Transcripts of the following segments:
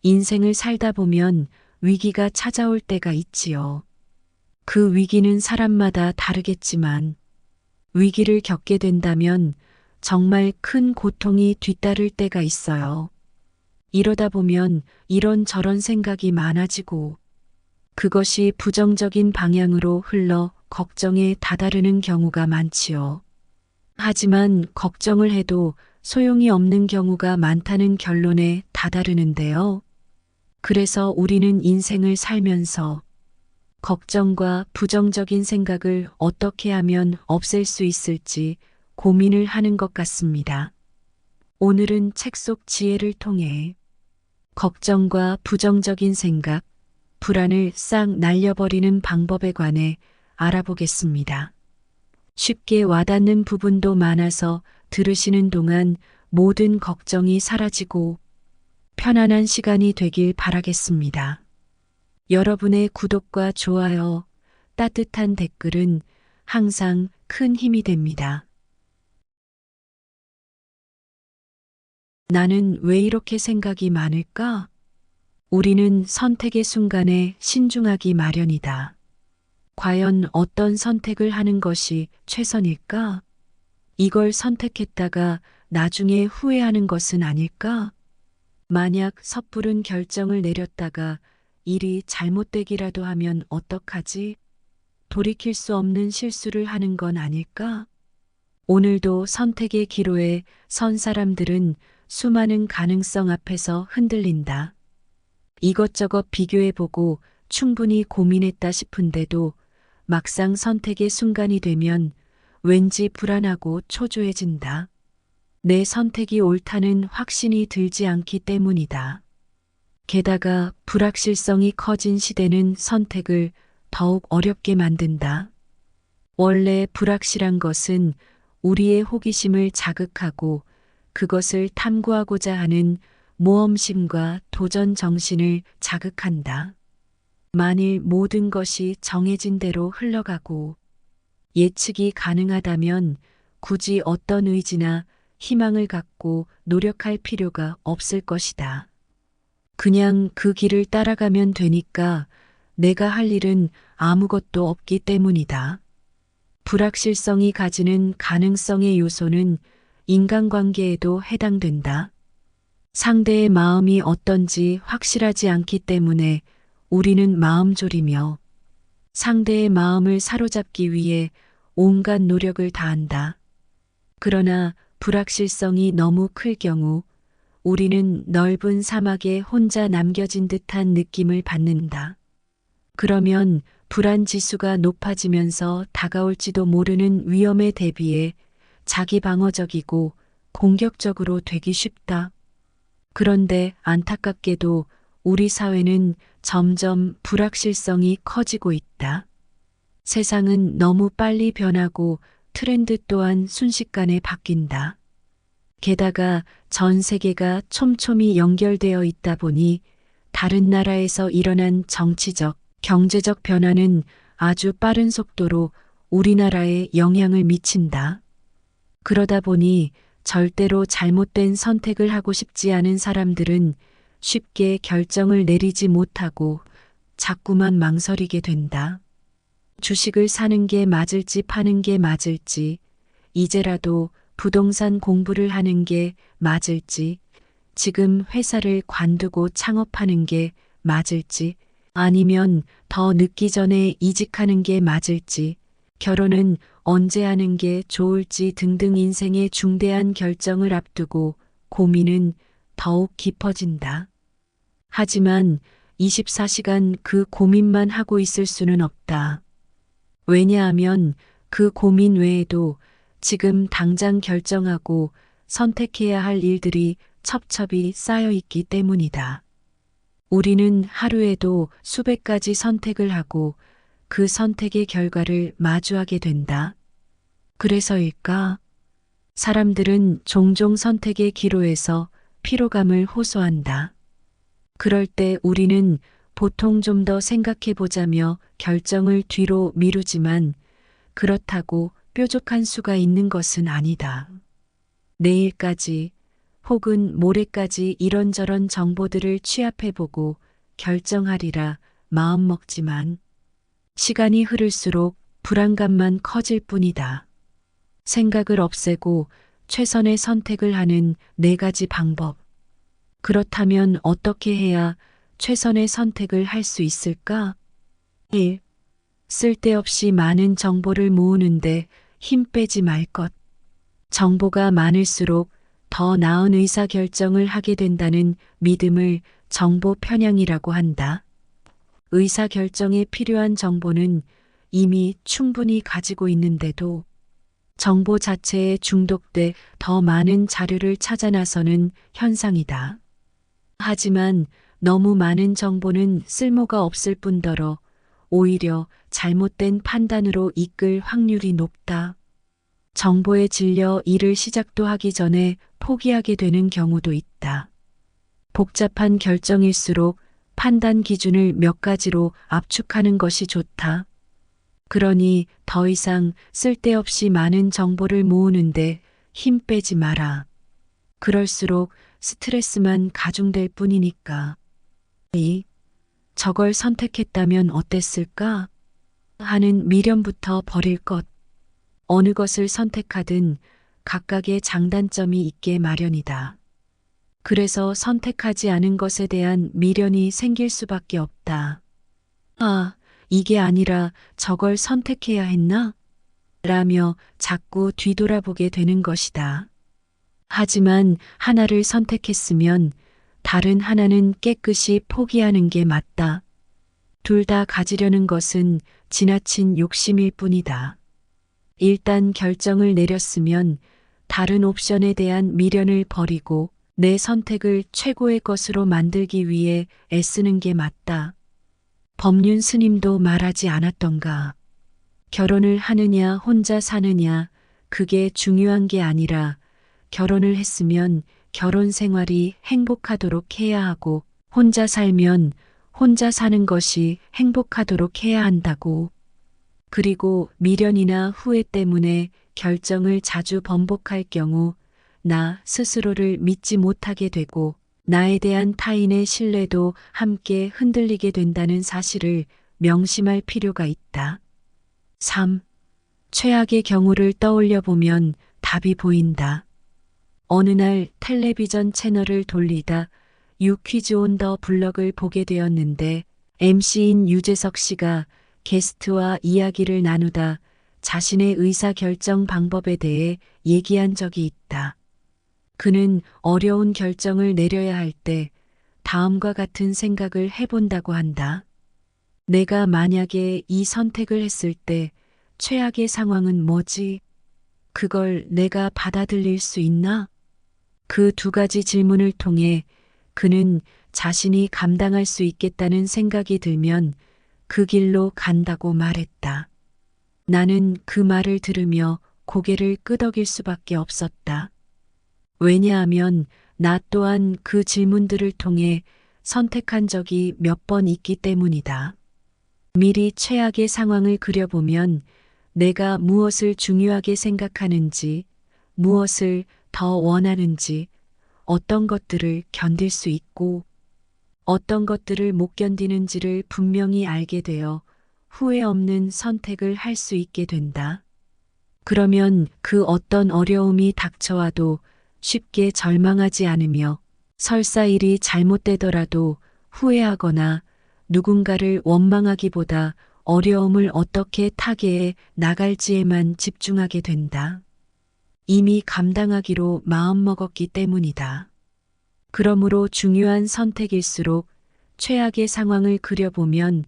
인생을 살다 보면 위기가 찾아올 때가 있지요. 그 위기는 사람마다 다르겠지만 위기를 겪게 된다면 정말 큰 고통이 뒤따를 때가 있어요. 이러다 보면 이런저런 생각이 많아지고 그것이 부정적인 방향으로 흘러 걱정에 다다르는 경우가 많지요. 하지만 걱정을 해도 소용이 없는 경우가 많다는 결론에 다다르는데요. 그래서 우리는 인생을 살면서 걱정과 부정적인 생각을 어떻게 하면 없앨 수 있을지 고민을 하는 것 같습니다. 오늘은 책 속 지혜를 통해 걱정과 부정적인 생각, 불안을 싹 날려버리는 방법에 관해 알아보겠습니다. 쉽게 와닿는 부분도 많아서 들으시는 동안 모든 걱정이 사라지고 편안한 시간이 되길 바라겠습니다. 여러분의 구독과 좋아요, 따뜻한 댓글은 항상 큰 힘이 됩니다. 나는 왜 이렇게 생각이 많을까? 우리는 선택의 순간에 신중하기 마련이다. 과연 어떤 선택을 하는 것이 최선일까? 이걸 선택했다가 나중에 후회하는 것은 아닐까? 만약 섣부른 결정을 내렸다가 일이 잘못되기라도 하면 어떡하지? 돌이킬 수 없는 실수를 하는 건 아닐까? 오늘도 선택의 기로에 선 사람들은 수많은 가능성 앞에서 흔들린다. 이것저것 비교해보고 충분히 고민했다 싶은데도 막상 선택의 순간이 되면 왠지 불안하고 초조해진다. 내 선택이 옳다는 확신이 들지 않기 때문이다. 게다가 불확실성이 커진 시대는 선택을 더욱 어렵게 만든다. 원래 불확실한 것은 우리의 호기심을 자극하고 그것을 탐구하고자 하는 모험심과 도전 정신을 자극한다. 만일 모든 것이 정해진 대로 흘러가고 예측이 가능하다면 굳이 어떤 의지나 희망을 갖고 노력할 필요가 없을 것이다. 그냥 그 길을 따라가면 되니까 내가 할 일은 아무것도 없기 때문이다. 불확실성이 가지는 가능성의 요소는 인간관계에도 해당된다. 상대의 마음이 어떤지 확실하지 않기 때문에 우리는 마음졸이며 상대의 마음을 사로잡기 위해 온갖 노력을 다한다. 그러나 불확실성이 너무 클 경우 우리는 넓은 사막에 혼자 남겨진 듯한 느낌을 받는다. 그러면 불안 지수가 높아지면서 다가올지도 모르는 위험에 대비해 자기 방어적이고 공격적으로 되기 쉽다. 그런데 안타깝게도 우리 사회는 점점 불확실성이 커지고 있다. 세상은 너무 빨리 변하고 트렌드 또한 순식간에 바뀐다. 게다가 전 세계가 촘촘히 연결되어 있다 보니 다른 나라에서 일어난 정치적, 경제적 변화는 아주 빠른 속도로 우리나라에 영향을 미친다. 그러다 보니 절대로 잘못된 선택을 하고 싶지 않은 사람들은 쉽게 결정을 내리지 못하고 자꾸만 망설이게 된다. 주식을 사는 게 맞을지 파는 게 맞을지, 이제라도 부동산 공부를 하는 게 맞을지, 지금 회사를 관두고 창업하는 게 맞을지, 아니면 더 늦기 전에 이직하는 게 맞을지, 결혼은 언제 하는 게 좋을지 등등 인생의 중대한 결정을 앞두고 고민은 더욱 깊어진다. 하지만 24시간 그 고민만 하고 있을 수는 없다. 왜냐하면 그 고민 외에도 지금 당장 결정하고 선택해야 할 일들이 첩첩이 쌓여 있기 때문이다. 우리는 하루에도 수백 가지 선택을 하고 그 선택의 결과를 마주하게 된다. 그래서일까? 사람들은 종종 선택의 기로에서 피로감을 호소한다. 그럴 때 우리는 보통 좀 더 생각해 보자며 결정을 뒤로 미루지만 그렇다고 뾰족한 수가 있는 것은 아니다. 내일까지 혹은 모레까지 이런저런 정보들을 취합해보고 결정하리라 마음먹지만 시간이 흐를수록 불안감만 커질 뿐이다. 생각을 없애고 최선의 선택을 하는 4가지 방법. 그렇다면 어떻게 해야 최선의 선택을 할 수 있을까? 1. 쓸데없이 많은 정보를 모으는데 힘 빼지 말 것. 정보가 많을수록 더 나은 의사결정을 하게 된다는 믿음을 정보 편향이라고 한다. 의사결정에 필요한 정보는 이미 충분히 가지고 있는데도 정보 자체에 중독돼 더 많은 자료를 찾아 나서는 현상이다. 하지만 너무 많은 정보는 쓸모가 없을 뿐더러 오히려 잘못된 판단으로 이끌 확률이 높다. 정보에 질려 일을 시작도 하기 전에 포기하게 되는 경우도 있다. 복잡한 결정일수록 판단 기준을 몇 가지로 압축하는 것이 좋다. 그러니 더 이상 쓸데없이 많은 정보를 모으는데 힘 빼지 마라. 그럴수록 스트레스만 가중될 뿐이니까. 2. 저걸 선택했다면 어땠을까? 하는 미련부터 버릴 것. 어느 것을 선택하든 각각의 장단점이 있게 마련이다. 그래서 선택하지 않은 것에 대한 미련이 생길 수밖에 없다. 아, 이게 아니라 저걸 선택해야 했나? 라며 자꾸 뒤돌아보게 되는 것이다. 하지만 하나를 선택했으면 다른 하나는 깨끗이 포기하는 게 맞다. 둘 다 가지려는 것은 지나친 욕심일 뿐이다. 일단 결정을 내렸으면 다른 옵션에 대한 미련을 버리고 내 선택을 최고의 것으로 만들기 위해 애쓰는 게 맞다. 법륜 스님도 말하지 않았던가. 결혼을 하느냐 혼자 사느냐 그게 중요한 게 아니라 결혼을 했으면 결혼 생활이 행복하도록 해야 하고 혼자 살면 혼자 사는 것이 행복하도록 해야 한다고. 그리고 미련이나 후회 때문에 결정을 자주 번복할 경우 나 스스로를 믿지 못하게 되고 나에 대한 타인의 신뢰도 함께 흔들리게 된다는 사실을 명심할 필요가 있다. 3. 최악의 경우를 떠올려 보면 답이 보인다. 어느 날 텔레비전 채널을 돌리다 유퀴즈 온 더 블럭을 보게 되었는데 MC인 유재석 씨가 게스트와 이야기를 나누다 자신의 의사결정 방법에 대해 얘기한 적이 있다. 그는 어려운 결정을 내려야 할 때 다음과 같은 생각을 해본다고 한다. 내가 만약에 이 선택을 했을 때 최악의 상황은 뭐지? 그걸 내가 받아들일 수 있나? 그 2가지 질문을 통해 그는 자신이 감당할 수 있겠다는 생각이 들면 그 길로 간다고 말했다. 나는 그 말을 들으며 고개를 끄덕일 수밖에 없었다. 왜냐하면 나 또한 그 질문들을 통해 선택한 적이 몇 번 있기 때문이다. 미리 최악의 상황을 그려보면 내가 무엇을 중요하게 생각하는지, 무엇을 더 원하는지, 어떤 것들을 견딜 수 있고, 어떤 것들을 못 견디는지를 분명히 알게 되어 후회 없는 선택을 할 수 있게 된다. 그러면 그 어떤 어려움이 닥쳐와도 쉽게 절망하지 않으며 설사 일이 잘못되더라도 후회하거나 누군가를 원망하기보다 어려움을 어떻게 타개해 나갈지에만 집중하게 된다. 이미 감당하기로 마음먹었기 때문이다. 그러므로 중요한 선택일수록 최악의 상황을 그려보면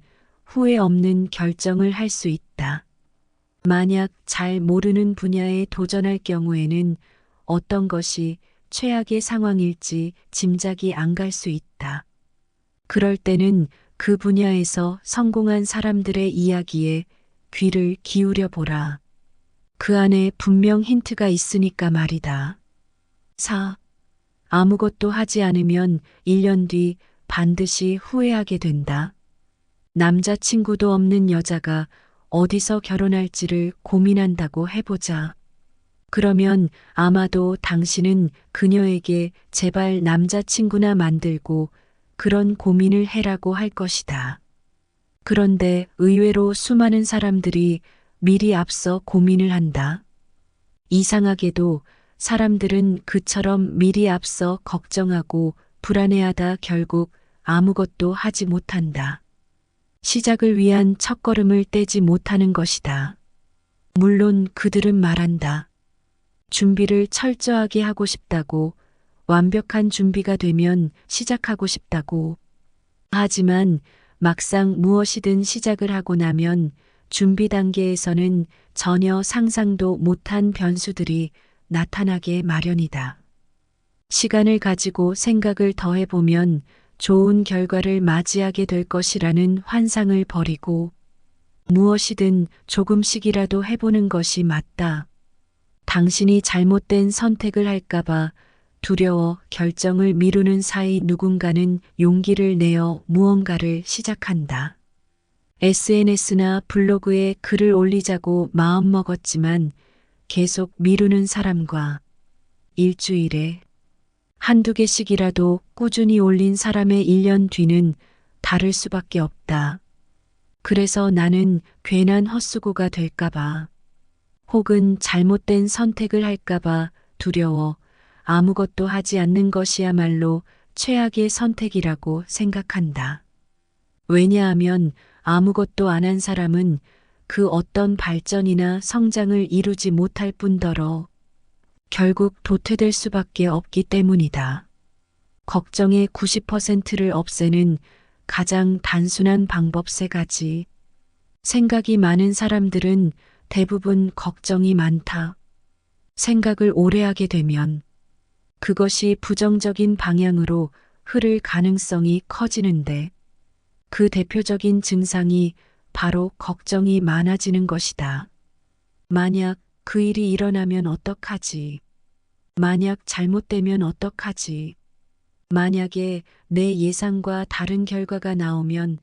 후회 없는 결정을 할 수 있다. 만약 잘 모르는 분야에 도전할 경우에는 어떤 것이 최악의 상황일지 짐작이 안 갈 수 있다. 그럴 때는 그 분야에서 성공한 사람들의 이야기에 귀를 기울여 보라. 그 안에 분명 힌트가 있으니까 말이다. 4. 아무것도 하지 않으면 1년 뒤 반드시 후회하게 된다. 남자친구도 없는 여자가 어디서 결혼할지를 고민한다고 해보자. 그러면 아마도 당신은 그녀에게 제발 남자친구나 만들고 그런 고민을 해라고 할 것이다. 그런데 의외로 수많은 사람들이 미리 앞서 고민을 한다. 이상하게도 사람들은 그처럼 미리 앞서 걱정하고 불안해하다 결국 아무것도 하지 못한다. 시작을 위한 첫걸음을 떼지 못하는 것이다. 물론 그들은 말한다. 준비를 철저하게 하고 싶다고, 완벽한 준비가 되면 시작하고 싶다고. 하지만 막상 무엇이든 시작을 하고 나면 준비 단계에서는 전혀 상상도 못한 변수들이 나타나게 마련이다. 시간을 가지고 생각을 더해보면 좋은 결과를 맞이하게 될 것이라는 환상을 버리고 무엇이든 조금씩이라도 해보는 것이 맞다. 당신이 잘못된 선택을 할까봐 두려워 결정을 미루는 사이 누군가는 용기를 내어 무언가를 시작한다. SNS나 블로그에 글을 올리자고 마음먹었지만 계속 미루는 사람과 일주일에 한두 개씩이라도 꾸준히 올린 사람의 1년 뒤는 다를 수밖에 없다. 그래서 나는 괜한 헛수고가 될까봐 혹은 잘못된 선택을 할까봐 두려워 아무것도 하지 않는 것이야말로 최악의 선택이라고 생각한다. 왜냐하면 아무것도 안 한 사람은 그 어떤 발전이나 성장을 이루지 못할 뿐더러 결국 도태될 수밖에 없기 때문이다. 걱정의 90%를 없애는 가장 단순한 방법 3가지. 생각이 많은 사람들은 대부분 걱정이 많다. 생각을 오래 하게 되면 그것이 부정적인 방향으로 흐를 가능성이 커지는데 그 대표적인 증상이 바로 걱정이 많아지는 것이다. 만약 그 일이 일어나면 어떡하지? 만약 잘못되면 어떡하지? 만약에 내 예상과 다른 결과가 나오면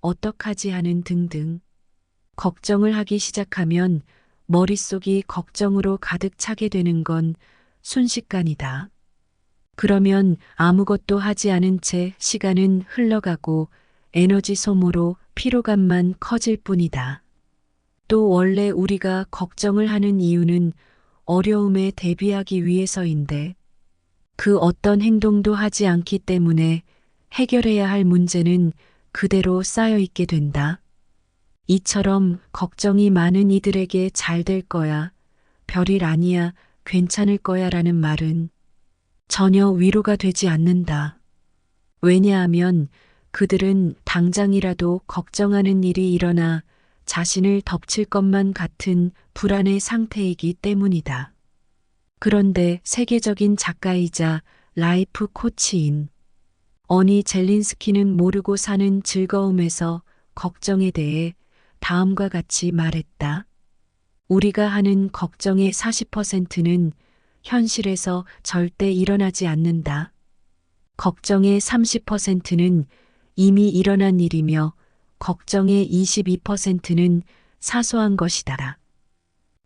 어떡하지 하는 등등. 걱정을 하기 시작하면 머릿속이 걱정으로 가득 차게 되는 건 순식간이다. 그러면 아무것도 하지 않은 채 시간은 흘러가고 에너지 소모로 피로감만 커질 뿐이다. 또 원래 우리가 걱정을 하는 이유는 어려움에 대비하기 위해서인데 그 어떤 행동도 하지 않기 때문에 해결해야 할 문제는 그대로 쌓여 있게 된다. 이처럼 걱정이 많은 이들에게 잘 될 거야, 별일 아니야, 괜찮을 거야 라는 말은 전혀 위로가 되지 않는다. 왜냐하면 그들은 당장이라도 걱정하는 일이 일어나 자신을 덮칠 것만 같은 불안의 상태이기 때문이다. 그런데 세계적인 작가이자 라이프 코치인 어니 젤린스키는 모르고 사는 즐거움에서 걱정에 대해 다음과 같이 말했다. 우리가 하는 걱정의 40%는 현실에서 절대 일어나지 않는다. 걱정의 30%는 이미 일어난 일이며 걱정의 22%는 사소한 것이다.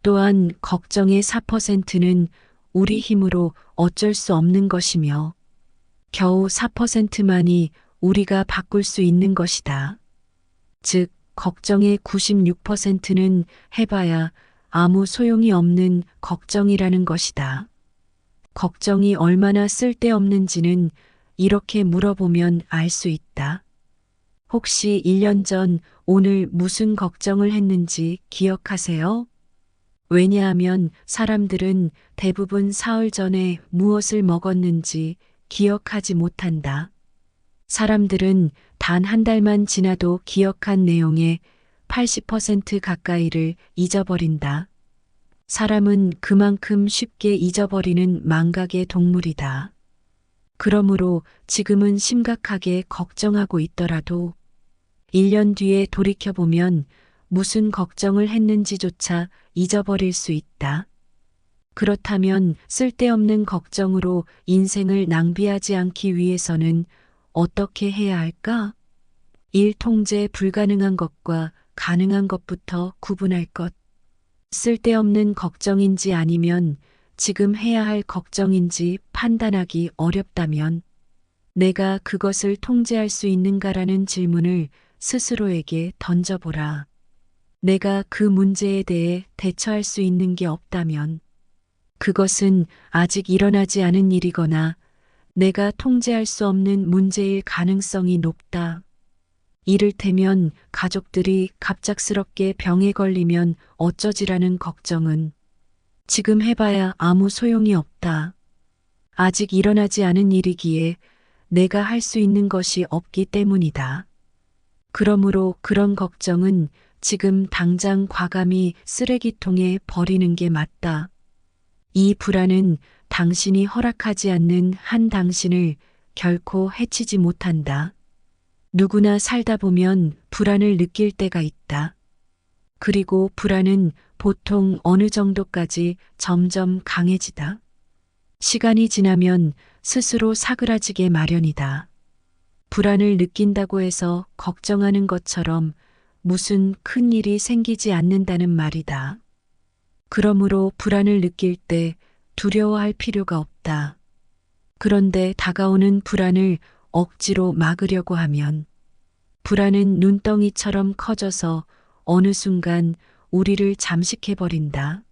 또한 걱정의 4%는 우리 힘으로 어쩔 수 없는 것이며 겨우 4%만이 우리가 바꿀 수 있는 것이다. 즉, 걱정의 96%는 해봐야 아무 소용이 없는 걱정이라는 것이다. 걱정이 얼마나 쓸데없는지는 이렇게 물어보면 알 수 있다. 혹시 1년 전 오늘 무슨 걱정을 했는지 기억하세요? 왜냐하면 사람들은 대부분 사흘 전에 무엇을 먹었는지 기억하지 못한다. 사람들은 단 한 달만 지나도 기억한 내용의 80% 가까이를 잊어버린다. 사람은 그만큼 쉽게 잊어버리는 망각의 동물이다. 그러므로 지금은 심각하게 걱정하고 있더라도 1년 뒤에 돌이켜보면 무슨 걱정을 했는지조차 잊어버릴 수 있다. 그렇다면 쓸데없는 걱정으로 인생을 낭비하지 않기 위해서는 어떻게 해야 할까? 일 통제 불가능한 것과 가능한 것부터 구분할 것. 쓸데없는 걱정인지 아니면 지금 해야 할 걱정인지 판단하기 어렵다면 내가 그것을 통제할 수 있는가라는 질문을 스스로에게 던져보라. 내가 그 문제에 대해 대처할 수 있는 게 없다면 그것은 아직 일어나지 않은 일이거나 내가 통제할 수 없는 문제일 가능성이 높다. 이를테면 가족들이 갑작스럽게 병에 걸리면 어쩌지라는 걱정은 지금 해봐야 아무 소용이 없다. 아직 일어나지 않은 일이기에 내가 할 수 있는 것이 없기 때문이다. 그러므로 그런 걱정은 지금 당장 과감히 쓰레기통에 버리는 게 맞다. 이 불안은 당신이 허락하지 않는 한 당신을 결코 해치지 못한다. 누구나 살다 보면 불안을 느낄 때가 있다. 그리고 불안은 보통 어느 정도까지 점점 강해지다. 시간이 지나면 스스로 사그라지게 마련이다. 불안을 느낀다고 해서 걱정하는 것처럼 무슨 큰 일이 생기지 않는다는 말이다. 그러므로 불안을 느낄 때 두려워할 필요가 없다. 그런데 다가오는 불안을 억지로 막으려고 하면 불안은 눈덩이처럼 커져서 어느 순간 우리를 잠식해버린다.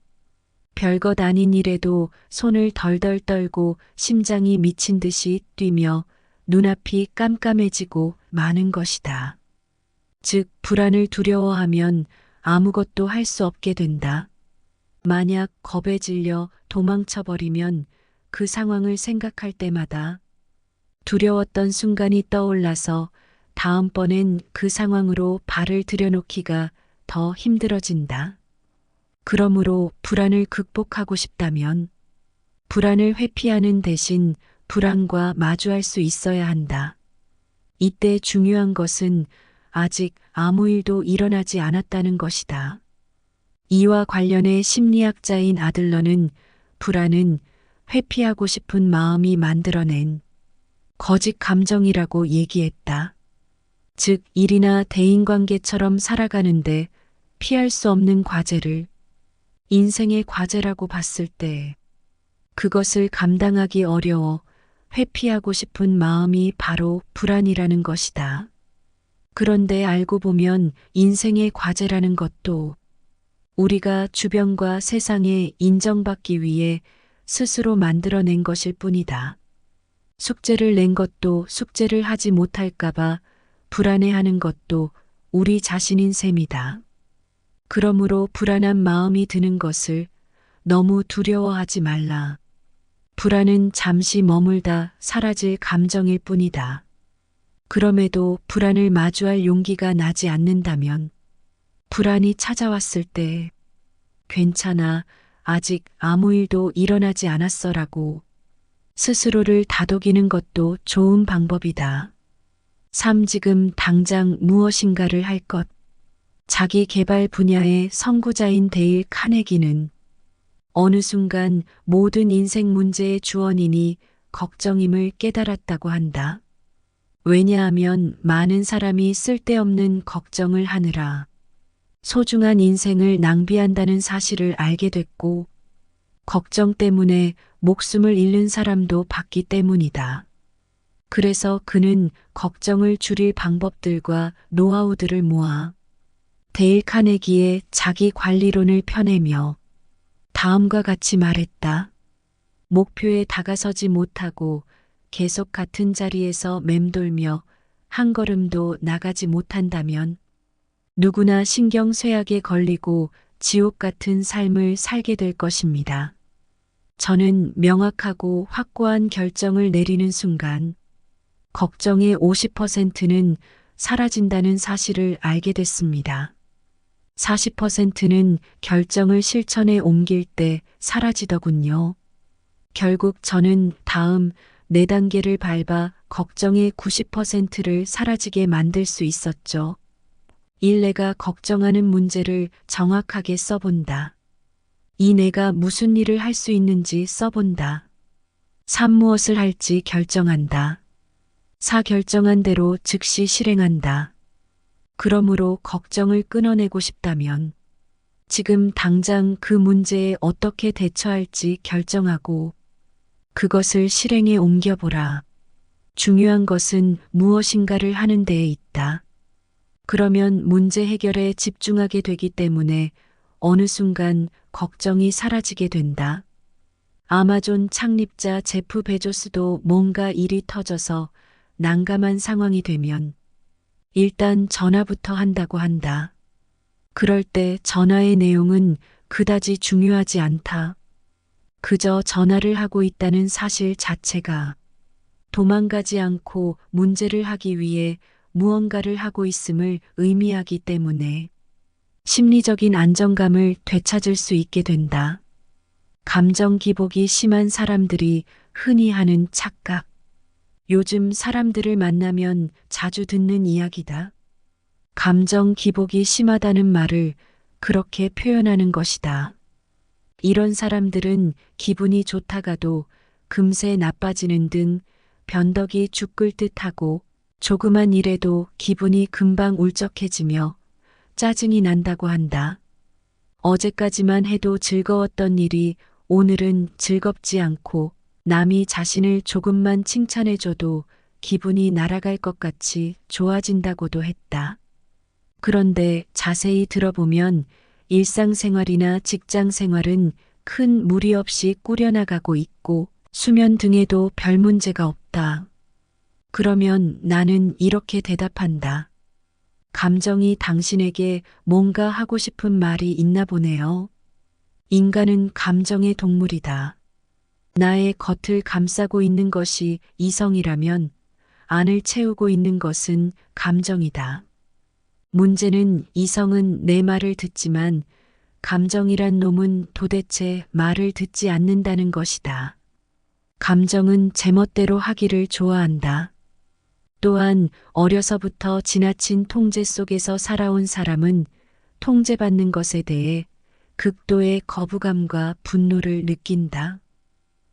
별것 아닌 일에도 손을 덜덜 떨고 심장이 미친 듯이 뛰며 눈앞이 깜깜해지고 마는 것이다. 즉, 불안을 두려워하면 아무것도 할 수 없게 된다. 만약 겁에 질려 도망쳐버리면 그 상황을 생각할 때마다 두려웠던 순간이 떠올라서 다음번엔 그 상황으로 발을 들여놓기가 더 힘들어진다. 그러므로 불안을 극복하고 싶다면 불안을 회피하는 대신 불안과 마주할 수 있어야 한다. 이때 중요한 것은 아직 아무 일도 일어나지 않았다는 것이다. 이와 관련해 심리학자인 아들러는 불안은 회피하고 싶은 마음이 만들어낸 거짓 감정이라고 얘기했다. 즉, 일이나 대인관계처럼 살아가는데 피할 수 없는 과제를 인생의 과제라고 봤을 때 그것을 감당하기 어려워 회피하고 싶은 마음이 바로 불안이라는 것이다. 그런데 알고 보면 인생의 과제라는 것도 우리가 주변과 세상에 인정받기 위해 스스로 만들어낸 것일 뿐이다. 숙제를 낸 것도 숙제를 하지 못할까봐 불안해하는 것도 우리 자신인 셈이다. 그러므로 불안한 마음이 드는 것을 너무 두려워하지 말라. 불안은 잠시 머물다 사라질 감정일 뿐이다. 그럼에도 불안을 마주할 용기가 나지 않는다면 불안이 찾아왔을 때 괜찮아, 아직 아무 일도 일어나지 않았어라고 스스로를 다독이는 것도 좋은 방법이다. 지금 당장 무엇인가를 할 것. 자기 개발 분야의 선구자인 데일 카네기는 어느 순간 모든 인생 문제의 주원인이 걱정임을 깨달았다고 한다. 왜냐하면 많은 사람이 쓸데없는 걱정을 하느라 소중한 인생을 낭비한다는 사실을 알게 됐고, 걱정 때문에 목숨을 잃는 사람도 봤기 때문이다. 그래서 그는 걱정을 줄일 방법들과 노하우들을 모아 데일 카네기의 자기 관리론을 펴내며 다음과 같이 말했다. 목표에 다가서지 못하고 계속 같은 자리에서 맴돌며 한 걸음도 나가지 못한다면 누구나 신경쇠약에 걸리고 지옥 같은 삶을 살게 될 것입니다. 저는 명확하고 확고한 결정을 내리는 순간 걱정의 50%는 사라진다는 사실을 알게 됐습니다. 40%는 결정을 실천에 옮길 때 사라지더군요. 결국 저는 다음 4단계를 밟아 걱정의 90%를 사라지게 만들 수 있었죠. 1. 내가 걱정하는 문제를 정확하게 써본다. 2. 내가 무슨 일을 할 수 있는지 써본다. 3. 무엇을 할지 결정한다. 4. 결정한 대로 즉시 실행한다. 그러므로 걱정을 끊어내고 싶다면 지금 당장 그 문제에 어떻게 대처할지 결정하고 그것을 실행에 옮겨보라. 중요한 것은 무엇인가를 하는 데에 있다. 그러면 문제 해결에 집중하게 되기 때문에 어느 순간 걱정이 사라지게 된다. 아마존 창립자 제프 베조스도 뭔가 일이 터져서 난감한 상황이 되면 일단 전화부터 한다고 한다. 그럴 때 전화의 내용은 그다지 중요하지 않다. 그저 전화를 하고 있다는 사실 자체가 도망가지 않고 문제를 하기 위해 무언가를 하고 있음을 의미하기 때문에 심리적인 안정감을 되찾을 수 있게 된다. 감정 기복이 심한 사람들이 흔히 하는 착각. 요즘 사람들을 만나면 자주 듣는 이야기다. 감정 기복이 심하다는 말을 그렇게 표현하는 것이다. 이런 사람들은 기분이 좋다가도 금세 나빠지는 등 변덕이 죽을 듯하고 조그만 일에도 기분이 금방 울적해지며 짜증이 난다고 한다. 어제까지만 해도 즐거웠던 일이 오늘은 즐겁지 않고 남이 자신을 조금만 칭찬해줘도 기분이 날아갈 것 같이 좋아진다고도 했다. 그런데 자세히 들어보면 일상생활이나 직장생활은 큰 무리 없이 꾸려나가고 있고 수면 등에도 별 문제가 없다. 그러면 나는 이렇게 대답한다. 감정이 당신에게 뭔가 하고 싶은 말이 있나 보네요. 인간은 감정의 동물이다. 나의 겉을 감싸고 있는 것이 이성이라면 안을 채우고 있는 것은 감정이다. 문제는 이성은 내 말을 듣지만 감정이란 놈은 도대체 말을 듣지 않는다는 것이다. 감정은 제멋대로 하기를 좋아한다. 또한 어려서부터 지나친 통제 속에서 살아온 사람은 통제받는 것에 대해 극도의 거부감과 분노를 느낀다.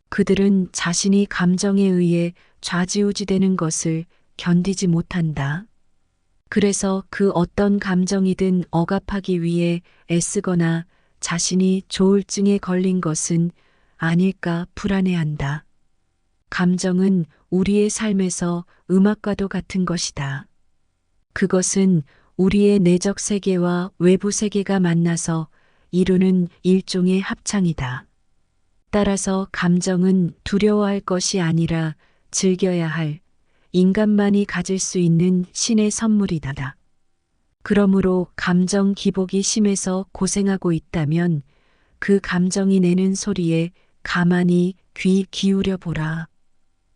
그들은 자신이 감정에 의해 좌지우지되는 것을 견디지 못한다. 그래서 그 어떤 감정이든 억압하기 위해 애쓰거나 자신이 조울증에 걸린 것은 아닐까 불안해한다. 감정은 우리의 삶에서 음악과도 같은 것이다. 그것은 우리의 내적 세계와 외부 세계가 만나서 이루는 일종의 합창이다. 따라서 감정은 두려워할 것이 아니라 즐겨야 할 인간만이 가질 수 있는 신의 선물이다. 그러므로 감정 기복이 심해서 고생하고 있다면 그 감정이 내는 소리에 가만히 귀 기울여 보라.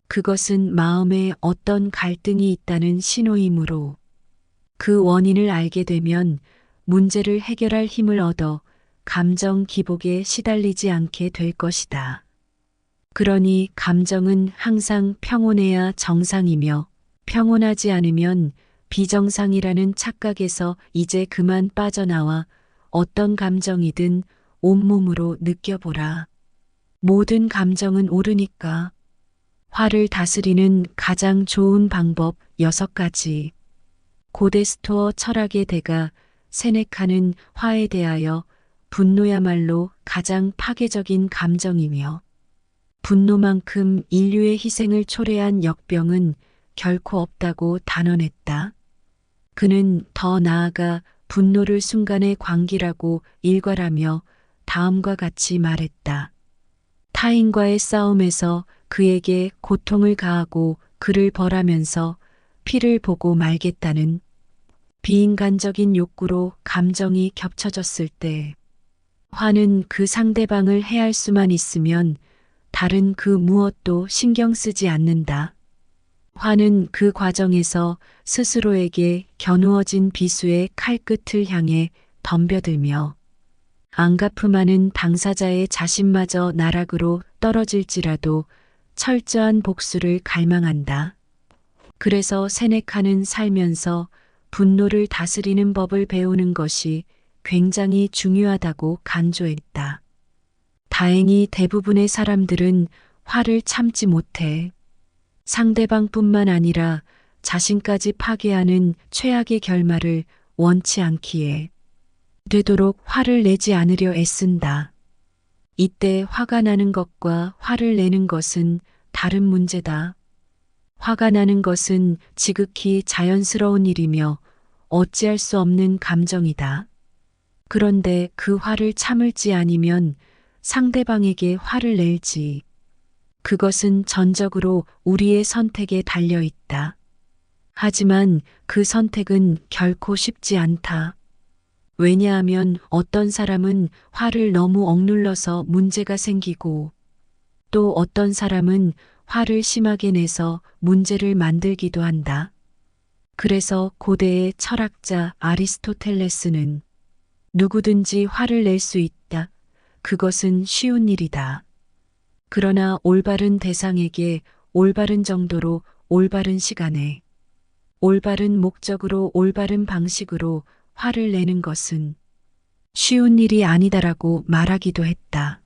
그것은 마음에 어떤 갈등이 있다는 신호이므로 그 원인을 알게 되면 문제를 해결할 힘을 얻어 감정 기복에 시달리지 않게 될 것이다. 그러니 감정은 항상 평온해야 정상이며 평온하지 않으면 비정상이라는 착각에서 이제 그만 빠져나와 어떤 감정이든 온몸으로 느껴보라. 모든 감정은 옳으니까. 화를 다스리는 가장 좋은 방법 6가지. 고대 스토어 철학의 대가 세네카는 화에 대하여 분노야말로 가장 파괴적인 감정이며 분노만큼 인류의 희생을 초래한 역병은 결코 없다고 단언했다. 그는 더 나아가 분노를 순간의 광기라고 일괄하며 다음과 같이 말했다. 타인과의 싸움에서 그에게 고통을 가하고 그를 벌하면서 피를 보고 말겠다는 비인간적인 욕구로 감정이 겹쳐졌을 때 화는 그 상대방을 해할 수만 있으면 다른 그 무엇도 신경 쓰지 않는다. 화는 그 과정에서 스스로에게 겨누어진 비수의 칼끝을 향해 덤벼들며 앙가품하는 당사자의 자신마저 나락으로 떨어질지라도 철저한 복수를 갈망한다. 그래서 세네카는 살면서 분노를 다스리는 법을 배우는 것이 굉장히 중요하다고 강조했다. 다행히 대부분의 사람들은 화를 참지 못해 상대방뿐만 아니라 자신까지 파괴하는 최악의 결말을 원치 않기에 되도록 화를 내지 않으려 애쓴다. 이때 화가 나는 것과 화를 내는 것은 다른 문제다. 화가 나는 것은 지극히 자연스러운 일이며 어찌할 수 없는 감정이다. 그런데 그 화를 참을지 아니면 상대방에게 화를 낼지, 그것은 전적으로 우리의 선택에 달려 있다. 하지만 그 선택은 결코 쉽지 않다. 왜냐하면 어떤 사람은 화를 너무 억눌러서 문제가 생기고, 또 어떤 사람은 화를 심하게 내서 문제를 만들기도 한다. 그래서 고대의 철학자 아리스토텔레스는 누구든지 화를 낼 수 있다. 그것은 쉬운 일이다. 그러나 올바른 대상에게 올바른 정도로 올바른 시간에 올바른 목적으로 올바른 방식으로 화를 내는 것은 쉬운 일이 아니다라고 말하기도 했다.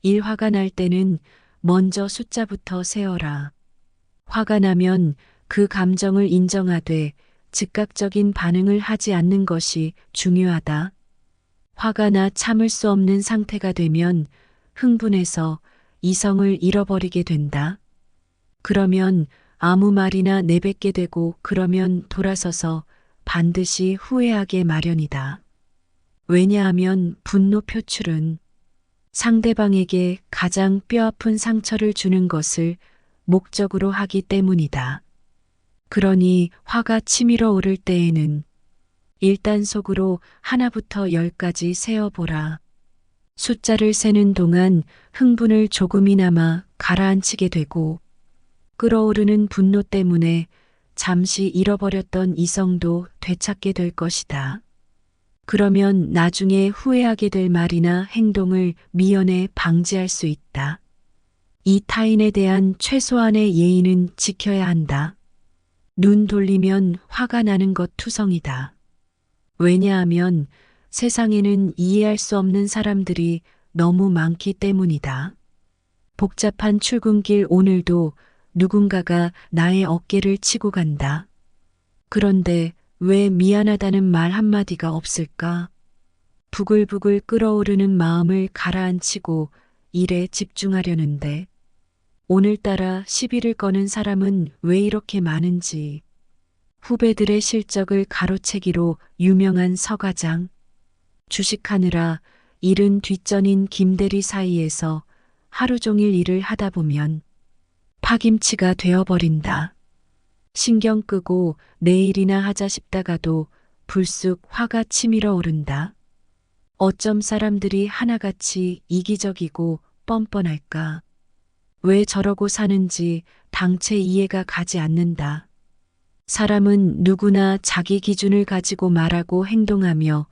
일화가 날 때는 먼저 숫자부터 세어라. 화가 나면 그 감정을 인정하되 즉각적인 반응을 하지 않는 것이 중요하다. 화가 나 참을 수 없는 상태가 되면 흥분해서 이성을 잃어버리게 된다. 그러면 아무 말이나 내뱉게 되고 그러면 돌아서서 반드시 후회하게 마련이다. 왜냐하면 분노 표출은 상대방에게 가장 뼈아픈 상처를 주는 것을 목적으로 하기 때문이다. 그러니 화가 치밀어 오를 때에는 일단 속으로 하나부터 10까지 세어보라. 숫자를 세는 동안 흥분을 조금이나마 가라앉히게 되고 끓어오르는 분노 때문에 잠시 잃어버렸던 이성도 되찾게 될 것이다. 그러면 나중에 후회하게 될 말이나 행동을 미연에 방지할 수 있다. 이 타인에 대한 최소한의 예의는 지켜야 한다. 눈 돌리면 화가 나는 것 투성이다. 왜냐하면 세상에는 이해할 수 없는 사람들이 너무 많기 때문이다. 복잡한 출근길 오늘도 누군가가 나의 어깨를 치고 간다. 그런데 왜 미안하다는 말 한마디가 없을까? 부글부글 끓어오르는 마음을 가라앉히고 일에 집중하려는데 오늘따라 시비를 거는 사람은 왜 이렇게 많은지. 후배들의 실적을 가로채기로 유명한 서과장, 주식하느라 일은 뒷전인 김대리 사이에서 하루 종일 일을 하다 보면 파김치가 되어버린다. 신경 끄고 내일이나 하자 싶다가도 불쑥 화가 치밀어 오른다. 어쩜 사람들이 하나같이 이기적이고 뻔뻔할까? 왜 저러고 사는지 당체 이해가 가지 않는다. 사람은 누구나 자기 기준을 가지고 말하고 행동하며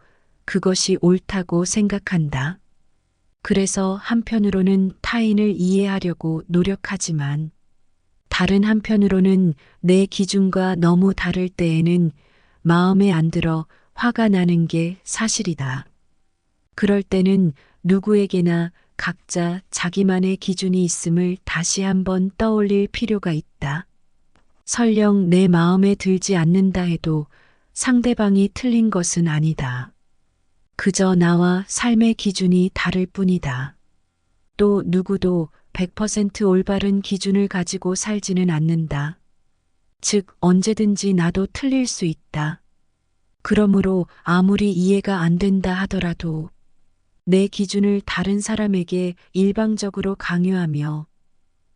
그것이 옳다고 생각한다. 그래서 한편으로는 타인을 이해하려고 노력하지만 다른 한편으로는 내 기준과 너무 다를 때에는 마음에 안 들어 화가 나는 게 사실이다. 그럴 때는 누구에게나 각자 자기만의 기준이 있음을 다시 한번 떠올릴 필요가 있다. 설령 내 마음에 들지 않는다 해도 상대방이 틀린 것은 아니다. 그저 나와 삶의 기준이 다를 뿐이다. 또 누구도 100% 올바른 기준을 가지고 살지는 않는다. 즉, 언제든지 나도 틀릴 수 있다. 그러므로 아무리 이해가 안 된다 하더라도 내 기준을 다른 사람에게 일방적으로 강요하며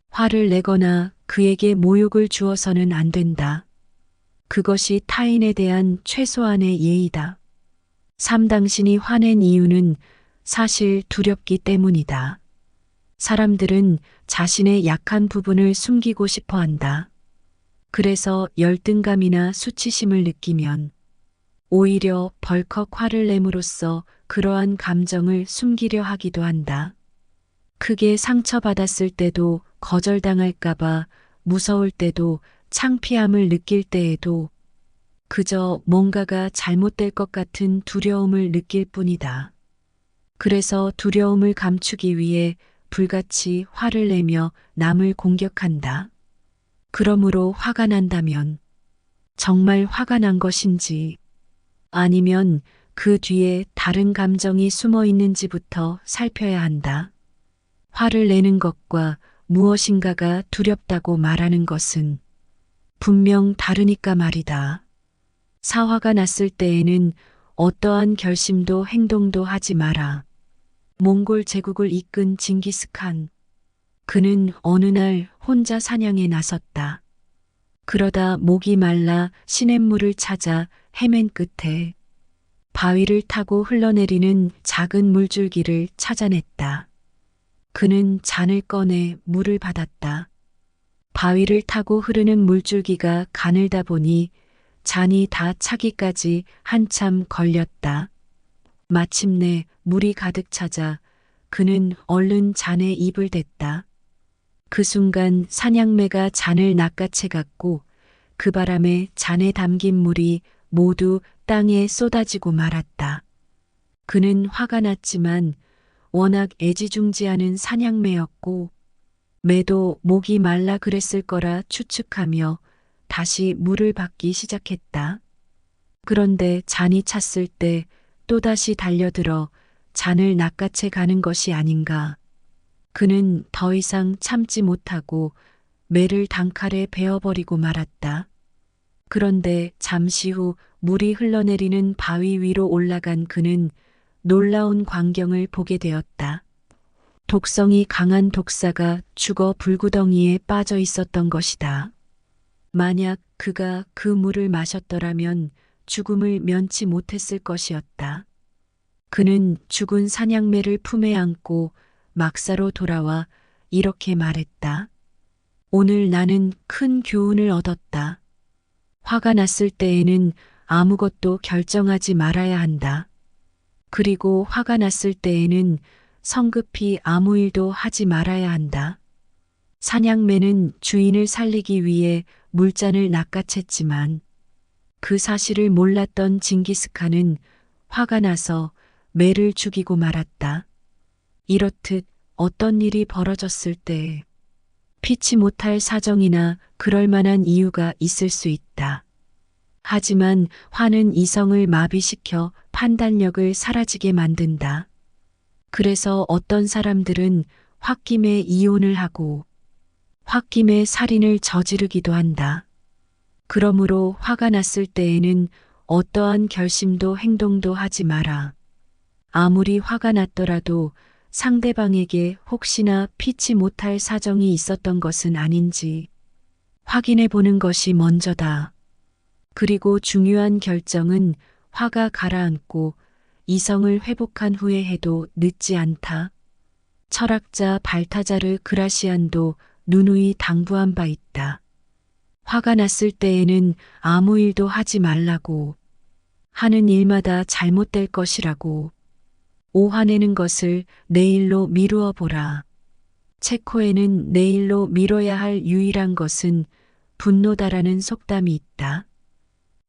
화를 내거나 그에게 모욕을 주어서는 안 된다. 그것이 타인에 대한 최소한의 예의다. 당신이 화낸 이유는 사실 두렵기 때문이다. 사람들은 자신의 약한 부분을 숨기고 싶어 한다. 그래서 열등감이나 수치심을 느끼면 오히려 벌컥 화를 내므로써 그러한 감정을 숨기려 하기도 한다. 크게 상처받았을 때도 거절당할까봐 무서울 때도 창피함을 느낄 때에도 그저 뭔가가 잘못될 것 같은 두려움을 느낄 뿐이다. 그래서 두려움을 감추기 위해 불같이 화를 내며 남을 공격한다. 그러므로 화가 난다면 정말 화가 난 것인지 아니면 그 뒤에 다른 감정이 숨어 있는지부터 살펴야 한다. 화를 내는 것과 무엇인가가 두렵다고 말하는 것은 분명 다르니까 말이다. 사화가 났을 때에는 어떠한 결심도 행동도 하지 마라. 몽골 제국을 이끈 징기스칸. 그는 어느 날 혼자 사냥에 나섰다. 그러다 목이 말라 시냇물을 찾아 헤맨 끝에 바위를 타고 흘러내리는 작은 물줄기를 찾아냈다. 그는 잔을 꺼내 물을 받았다. 바위를 타고 흐르는 물줄기가 가늘다 보니 잔이 다 차기까지 한참 걸렸다. 마침내 물이 가득 차자 그는 얼른 잔에 입을 댔다. 그 순간 사냥매가 잔을 낚아채 갔고 그 바람에 잔에 담긴 물이 모두 땅에 쏟아지고 말았다. 그는 화가 났지만 워낙 애지중지하는 사냥매였고 매도 목이 말라 그랬을 거라 추측하며 다시 물을 받기 시작했다. 그런데 잔이 찼을 때 또다시 달려들어 잔을 낚아채 가는 것이 아닌가. 그는 더 이상 참지 못하고 매를 단칼에 베어버리고 말았다. 그런데 잠시 후 물이 흘러내리는 바위 위로 올라간 그는 놀라운 광경을 보게 되었다. 독성이 강한 독사가 죽어 불구덩이에 빠져 있었던 것이다. 만약 그가 그 물을 마셨더라면 죽음을 면치 못했을 것이었다. 그는 죽은 사냥매를 품에 안고 막사로 돌아와 이렇게 말했다. 오늘 나는 큰 교훈을 얻었다. 화가 났을 때에는 아무것도 결정하지 말아야 한다. 그리고 화가 났을 때에는 성급히 아무 일도 하지 말아야 한다. 사냥매는 주인을 살리기 위해 물잔을 낚아챘지만 그 사실을 몰랐던 징기스칸은 화가 나서 매를 죽이고 말았다. 이렇듯 어떤 일이 벌어졌을 때 피치 못할 사정이나 그럴 만한 이유가 있을 수 있다. 하지만 화는 이성을 마비시켜 판단력을 사라지게 만든다. 그래서 어떤 사람들은 홧김에 이혼을 하고 홧김에 살인을 저지르기도 한다. 그러므로 화가 났을 때에는 어떠한 결심도 행동도 하지 마라. 아무리 화가 났더라도 상대방에게 혹시나 피치 못할 사정이 있었던 것은 아닌지 확인해 보는 것이 먼저다. 그리고 중요한 결정은 화가 가라앉고 이성을 회복한 후에 해도 늦지 않다. 철학자 발타자르 그라시안도 누누이 당부한 바 있다. 화가 났을 때에는 아무 일도 하지 말라고. 하는 일마다 잘못될 것이라고. 오화내는 것을 내일로 미루어 보라. 체코에는 내일로 미뤄야 할 유일한 것은 분노다라는 속담이 있다.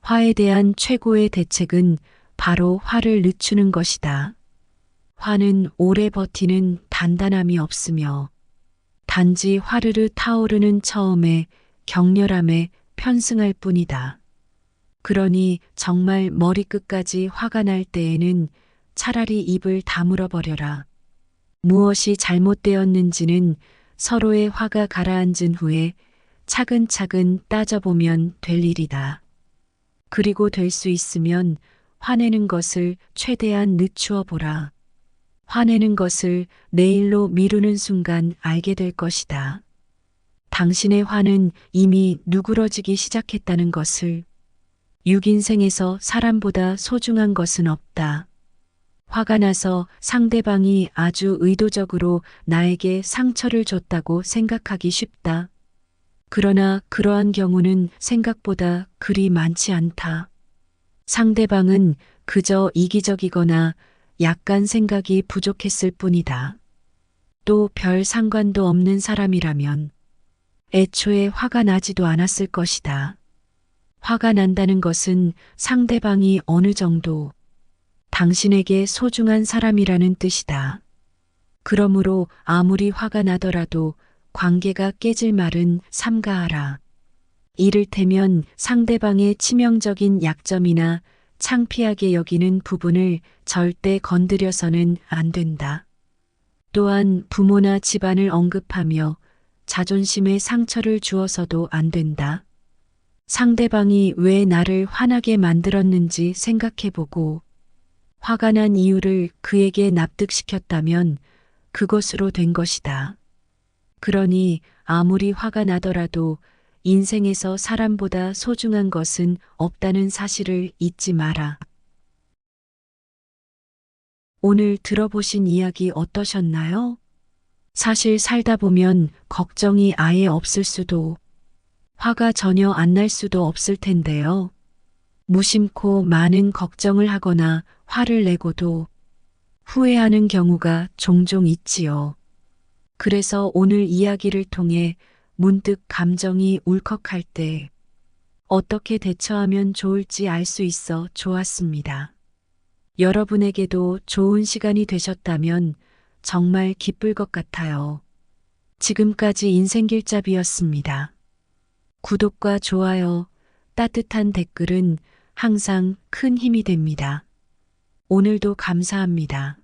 화에 대한 최고의 대책은 바로 화를 늦추는 것이다. 화는 오래 버티는 단단함이 없으며 단지 화르르 타오르는 처음에 격렬함에 편승할 뿐이다. 그러니 정말 머리끝까지 화가 날 때에는 차라리 입을 다물어 버려라. 무엇이 잘못되었는지는 서로의 화가 가라앉은 후에 차근차근 따져보면 될 일이다. 그리고 될 수 있으면 화내는 것을 최대한 늦추어 보라. 화내는 것을 내일로 미루는 순간 알게 될 것이다. 당신의 화는 이미 누그러지기 시작했다는 것을. 6인생에서 사람보다 소중한 것은 없다. 화가 나서 상대방이 아주 의도적으로 나에게 상처를 줬다고 생각하기 쉽다. 그러나 그러한 경우는 생각보다 그리 많지 않다. 상대방은 그저 이기적이거나 약간 생각이 부족했을 뿐이다. 또 별 상관도 없는 사람이라면 애초에 화가 나지도 않았을 것이다. 화가 난다는 것은 상대방이 어느 정도 당신에게 소중한 사람이라는 뜻이다. 그러므로 아무리 화가 나더라도 관계가 깨질 말은 삼가하라. 이를테면 상대방의 치명적인 약점이나 창피하게 여기는 부분을 절대 건드려서는 안 된다. 또한 부모나 집안을 언급하며 자존심에 상처를 주어서도 안 된다. 상대방이 왜 나를 화나게 만들었는지 생각해보고 화가 난 이유를 그에게 납득시켰다면 그것으로 된 것이다. 그러니 아무리 화가 나더라도 인생에서 사람보다 소중한 것은 없다는 사실을 잊지 마라. 오늘 들어보신 이야기 어떠셨나요? 사실 살다 보면 걱정이 아예 없을 수도, 화가 전혀 안 날 수도 없을 텐데요. 무심코 많은 걱정을 하거나 화를 내고도 후회하는 경우가 종종 있지요. 그래서 오늘 이야기를 통해 문득 감정이 울컥할 때 어떻게 대처하면 좋을지 알 수 있어 좋았습니다. 여러분에게도 좋은 시간이 되셨다면 정말 기쁠 것 같아요. 지금까지 인생길잡이였습니다. 구독과 좋아요, 따뜻한 댓글은 항상 큰 힘이 됩니다. 오늘도 감사합니다.